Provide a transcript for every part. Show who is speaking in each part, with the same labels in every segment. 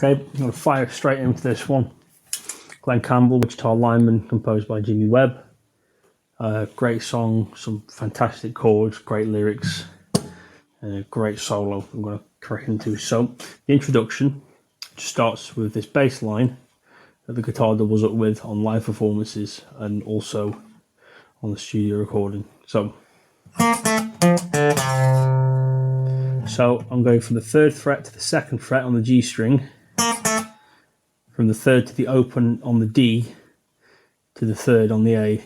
Speaker 1: Okay, I'm going to fire straight into this one. Glen Campbell, Wichita Lineman, composed by Jimmy Webb. Great song, some fantastic chords, great lyrics, great solo. I'm going to crack into. So the introduction starts with this bass line that the guitar doubles up with on live performances and also on the studio recording. So I'm going from the 3rd fret to the 2nd fret on the G string, from the 3rd to the open on the D to the 3rd on the A.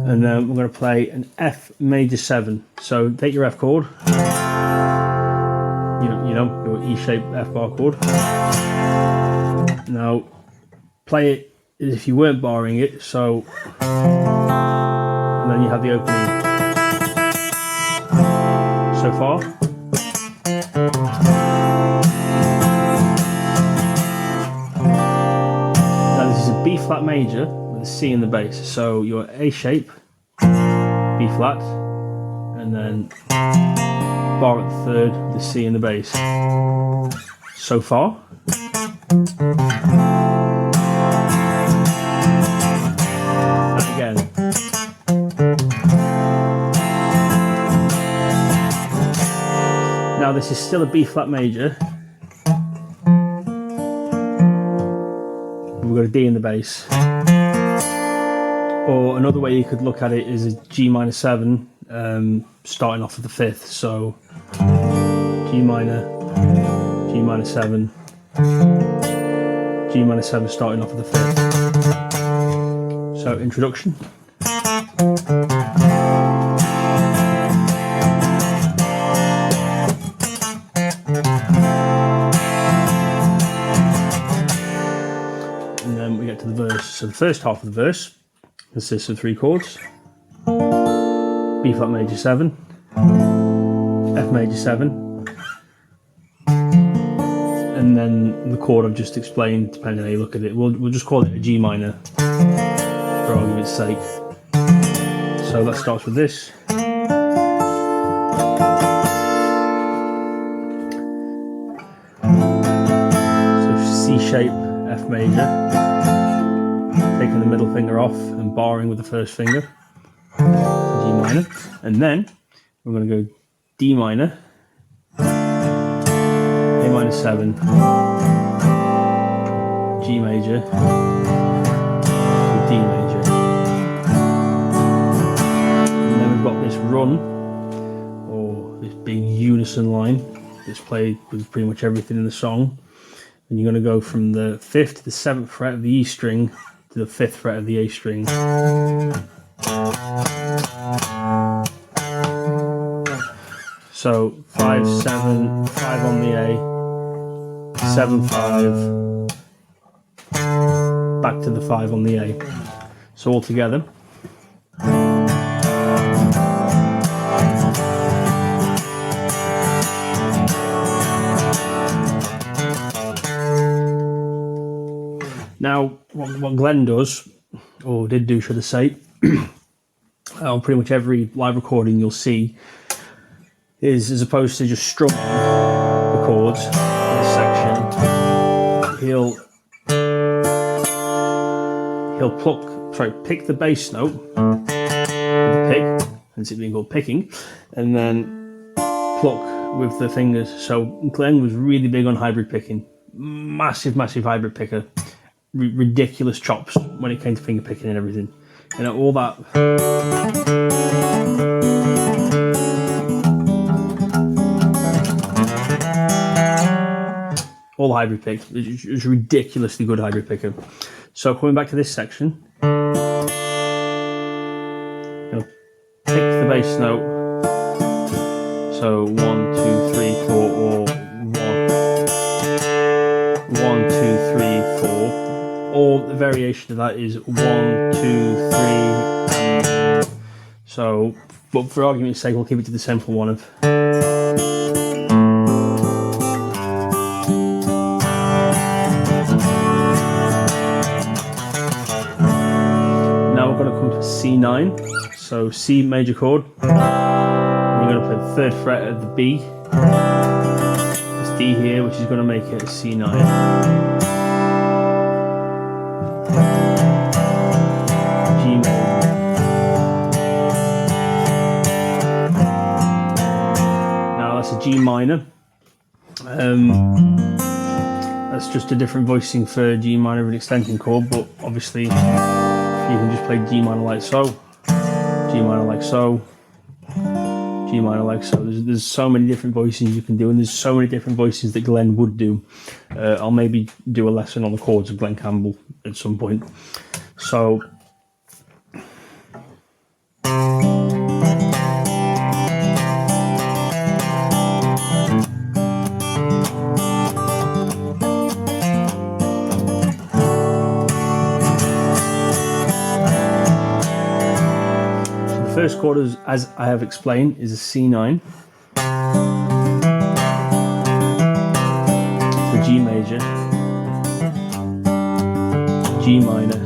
Speaker 1: And then we're going to play an F major 7. So take your F chord, you know, your E-shaped F bar chord. Now play it as if you weren't barring it, so, and then you have the opening. So far. Now this is a B flat major with a C in the bass, so your A shape, B flat, and then bar at the 3rd with the C in the bass. So far. And again. Now this is still a B flat major. We've got a D in the bass. Or another way you could look at it is a G minor 7, starting off of the 5th. So G minor 7, G minor 7 starting off of the 5th. So introduction. And then we get to the verse. So the first half of the verse consists of 3 chords: B flat major 7, F major 7, and then the chord I've just explained, depending on how you look at it. We'll just call it a G minor for argument's sake. So that starts with this. So C shape, F major, taking the middle finger off and barring with the first finger, G minor, and then we're going to go D minor, A minor 7, G major, D major, and then we've got this run, or this big unison line that's played with pretty much everything in the song, and you're going to go from the 5th to the 7th fret of the E string to the 5th fret of the A string. So 5, 7, 5 on the A, 7, 5, back to the 5 on the A. So all together. Now, what Glen does, or did do, should I say, on pretty much every live recording you'll see, is as opposed to just strumming the chords in this section, he'll pick the bass note with the pick, hence it being called picking, and then pluck with the fingers. So Glen was really big on hybrid picking, massive hybrid picker, ridiculous chops when it came to finger picking and everything. You know, all that. All hybrid pick. It was a ridiculously good hybrid picker. So coming back to this section, pick the bass note. So 1, 2, 3, 4, or 1, 1, 2, 3, 4. Or the variation of that is 1, 2, 3. So, but for argument's sake, we'll keep it to the simple one of. Now we're going to come to C9, so C major chord, we're going to play the 3rd fret of the B. It's D here, which is going to make it a C9. G major. Now that's a G minor. That's just a different voicing for G minor of an extension chord, but obviously you can just play G minor like so, G minor like so, G minor like so. There's so many different voicings you can do, and there's so many different voicings that Glen would do. I'll maybe do a lesson on the chords of Glen Campbell at some point. So the first chord, as I have explained, is a C9 for G major, G minor.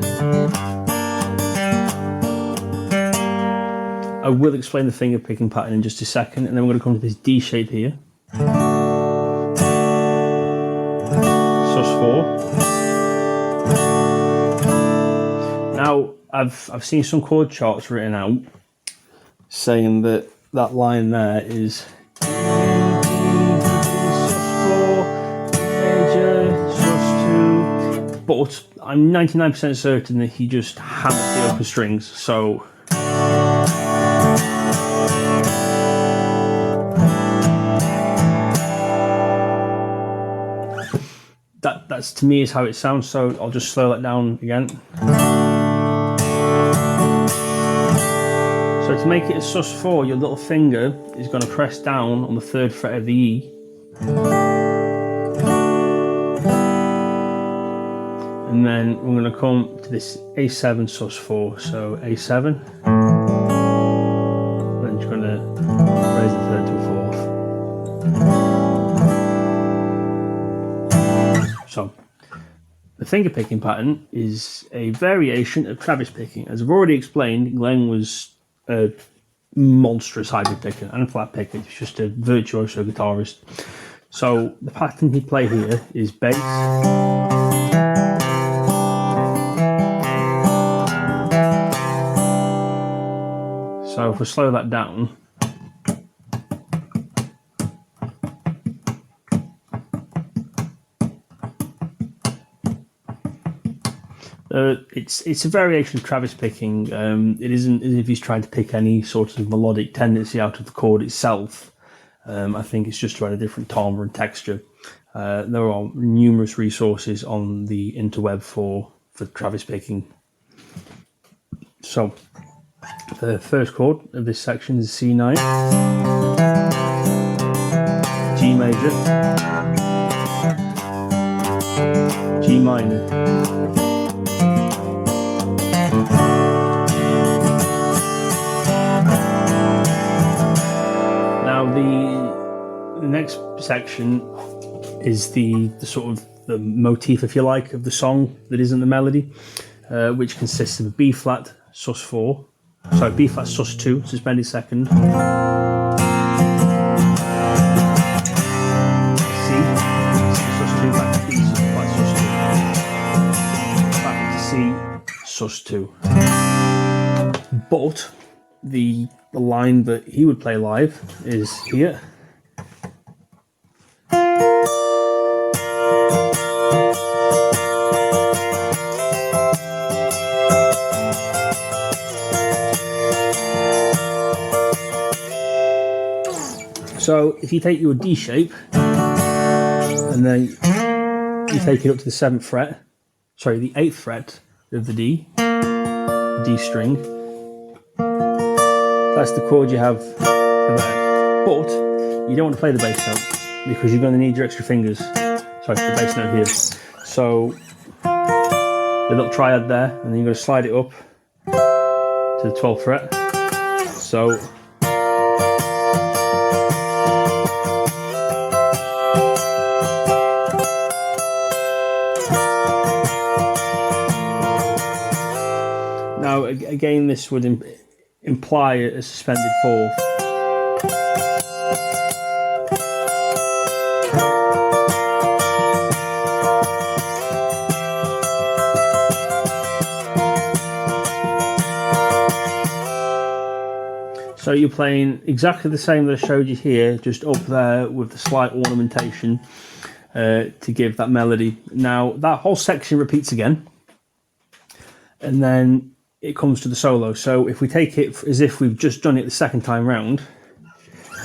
Speaker 1: I will explain the finger picking pattern in just a second, and then we're going to come to this D shape here. Sus4. Now, I've seen some chord charts written out saying that that line there is sus4, major, sus2, but I'm 99% certain that he just hammered the upper strings, so that's to me is how it sounds, so I'll just slow that down again. So to make it a sus4, your little finger is going to press down on the 3rd fret of the E. And then we're going to come to this A7 sus4, so A7. Then you're going to raise the 3rd to a 4th. So the finger picking pattern is a variation of Travis picking. As I've already explained, Glen was a monstrous hybrid picker and a flat picker. He's just a virtuoso guitarist. So the pattern he'd play here is bass, so if we slow that down, it's a variation of Travis picking. It isn't as if he's trying to pick any sort of melodic tendency out of the chord itself. I think it's just to add a different timbre and texture. There are numerous resources on the interweb for Travis picking. So the first chord of this section is C9, G major, G minor, now the next section is the sort of the motif, if you like, of the song that isn't the melody, which consists of a B flat sus4, sorry, B flat sus2, suspended second, C, sus2, back to B flat sus2, back to C sus2. But the line that he would play live is here. So if you take your D shape and then you take it up to the 7th fret, sorry, the 8th fret of the D string, that's the chord you have for that. But you don't want to play the bass note because you're going to need your extra fingers. Sorry, the bass note here. So the little triad there, and then you're going to slide it up to the 12th fret. So now again, this would imply a suspended 4th. So you're playing exactly the same that I showed you here, just up there with the slight ornamentation to give that melody. Now that whole section repeats again, and then it comes to the solo. So if we take it as if we've just done it the second time round,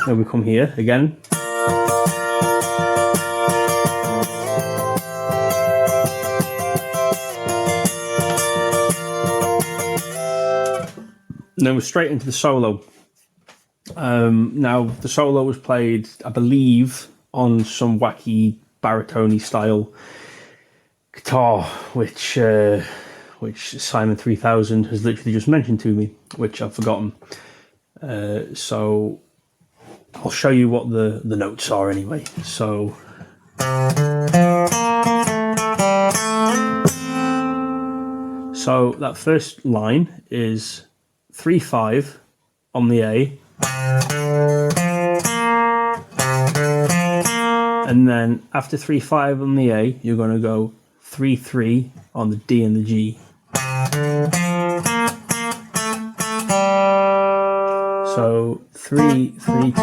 Speaker 1: then we come here again. And then we're straight into the solo. Now the solo was played, I believe, on some wacky baritone style guitar, which Simon 3000 has literally just mentioned to me, which I've forgotten. So I'll show you what the notes are anyway. So that first line is 3/5 on the A, and then after 3/5 on the A, you're going to go 3/3 on the D and the G. So 3/3 2 open,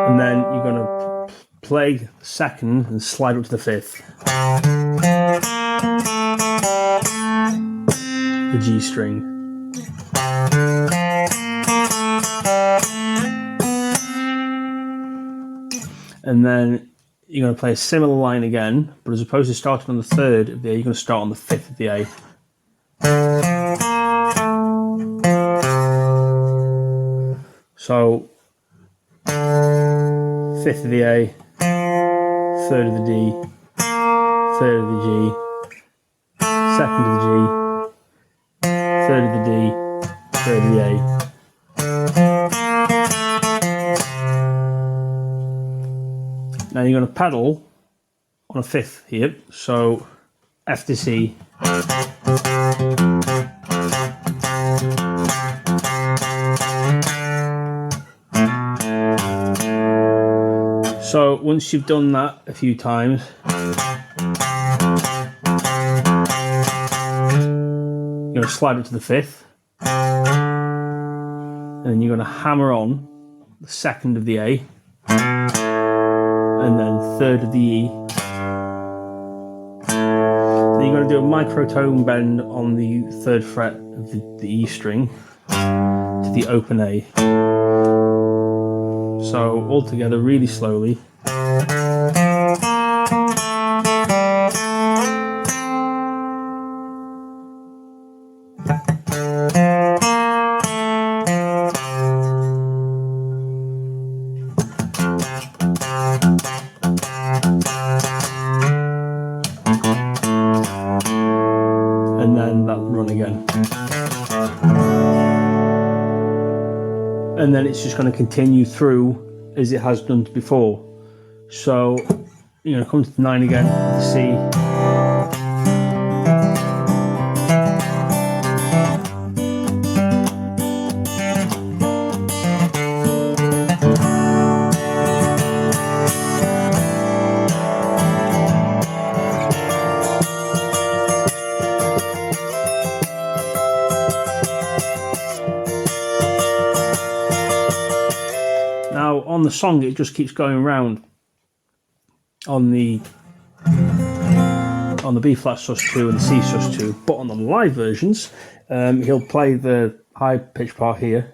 Speaker 1: and then you're going to play the second and slide up to the fifth. The G string. And then you're going to play a similar line again, but as opposed to starting on the third of the A, you're going to start on the fifth of the A. So fifth of the A, third of the D, third of the G, second of the G, third of the D, third of the A. Now you're going to pedal on a fifth here, so F to C. So once you've done that a few times, you're going to slide it to the fifth, and then you're going to hammer on the second of the A, and then third of the E. Then you're going to do a microtone bend on the third fret of the E string to the open A. So all together really slowly. And then that run again. And then it's just going to continue through as it has done before. So you're going to come to the 9 again, the C. Now on the song it just keeps going round on the B flat sus2 and the C sus2, but on the live versions he'll play the high pitch part here.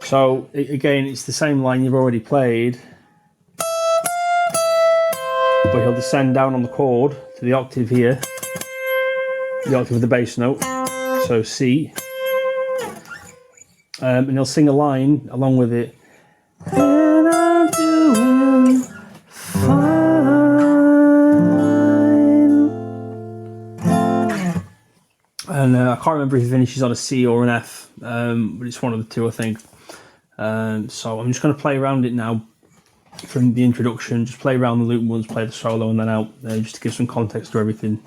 Speaker 1: So again, it's the same line you've already played, but he'll descend down on the chord to the octave here, the octave of the bass note, so C, and he'll sing a line along with it. And I'm doing fine. And I can't remember if he finishes on a C or an F, but it's one of the two, I think. So I'm just going to play around it now from the introduction, just play around the loop once, play the solo and then out, just to give some context to everything.